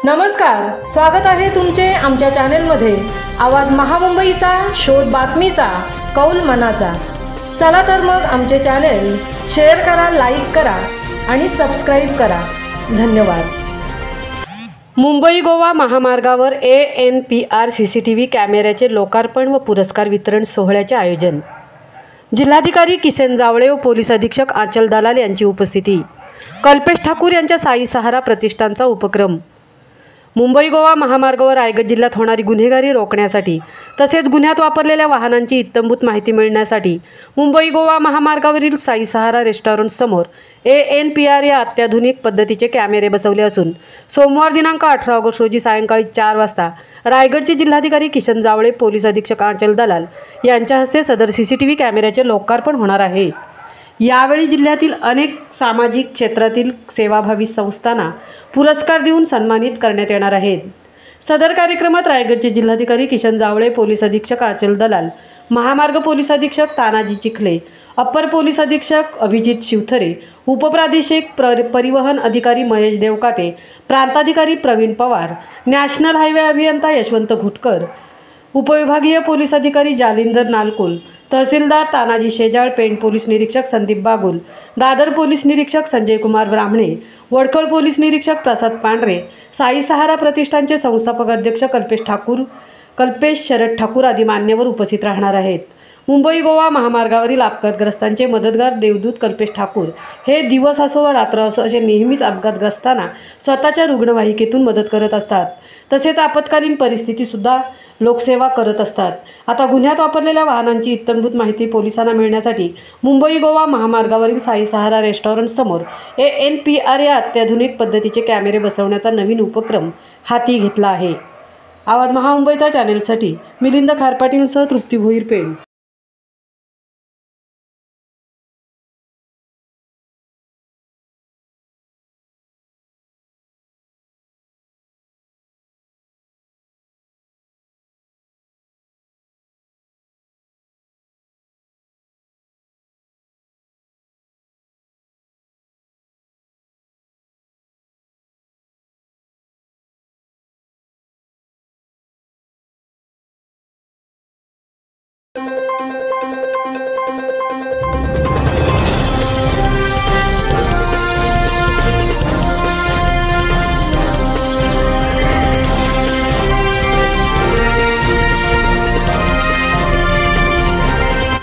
नमस्कार, स्वागत आहे तुमचे आमच्या चॅनलमध्ये। आवाज महामुंबईचा, शोध बातमीचा, कौल मनाचा। चला तर मग आमचे चॅनल शेअर करा, लाईक करा आणि सबस्क्राइब करा। धन्यवाद। मुंबई गोवा महामार्गावर ANPR CCTV कॅमेऱ्याचे लोकार्पण व पुरस्कार वितरण सोहळ्याचे आयोजन। जिल्हाधिकारी किसन जावळे व पोलीस अधीक्षक आंचल दलाल यांची उपस्थिती। कल्पेश ठाकूर यांच्या साई सहारा प्रतिष्ठानचा उपक्रम। मुंबई गोवा महामार्गावर रायगड जिल्ह्यात होणारी गुन्हेगारी रोखण्यासाठी तसेच गुन्ह्यात वापरलेल्या वाहनांची इत्थंभूत माहिती मिळण्यासाठी मुंबई गोवा महामार्गावरील साई सहारा रेस्टॉरंट समोर ANPR या अत्याधुनिक पद्धतीचे कॅमेरे बसवले असून सोमवार दिनांक 18 ऑगस्ट रोजी सायंकाळी 4 वाजता रायगडचे जिल्हाधिकारी किसन जावळे, पोलीस अधीक्षक आंचल दलाल यांच्या हस्ते सदर CCTV कॅमेऱ्याचे लोकार्पण होणार आहे। यावेळी जिल्ह्यातील अनेक सामाजिक क्षेत्रातील सेवाभावी संस्थांना पुरस्कार देऊन सन्मानित करण्यात येणार आहेत। सदर कार्यक्रमात रायगडचे जिल्हाधिकारी किसन जावळे, पोलीस अधीक्षक आंचल दलाल, महामार्ग पोलीस अधीक्षक तानाजी चिखले, अप्पर पोलीस अधीक्षक अभिजित शिवथरे, उपप्रादेशिक परिवहन अधिकारी महेश देवकाते, प्रांताधिकारी प्रवीण पवार, नॅशनल हायवे अभियंता यशवंत घुटकर, उपविभागीय पोलीस अधिकारी जालिंदर नालकुल, तहसीलदार तानाजी शेजाळ, पेंट पोलीस निरीक्षक संदीप बागुल, दादर पोलीस निरीक्षक संजय कुमार ब्राह्मणे, वडखळ पोलीस निरीक्षक प्रसाद पांढरे, साई सहारा प्रतिष्ठानचे संस्थापक अध्यक्ष कल्पेश शरद ठाकूर आदी मान्यवर उपस्थित राहणार आहेत। मुंबई गोवा महामार्गावरील अपघातग्रस्तांचे मदतगार देवदूत कल्पेश ठाकूर हे दिवस असो व रात्र असो असे नेहमीच अपघातग्रस्तांना स्वतःच्या रुग्णवाहिकेतून मदत करत असतात। तसेच आपत्कालीन परिस्थितीसुद्धा लोकसेवा करत असतात। आता गुन्ह्यात वापरलेल्या वाहनांची इत्थंभूत माहिती पोलिसांना मिळण्यासाठी मुंबई गोवा महामार्गावरील साई सहारा रेस्टॉरंट समोर ANPR या अत्याधुनिक पद्धतीचे कॅमेरे बसवण्याचा नवीन उपक्रम हाती घेतला आहे। आवाज महामुंबईच्या चॅनलसाठी मिलिंद खारपाटीलसह तृप्ती भोईर पेण।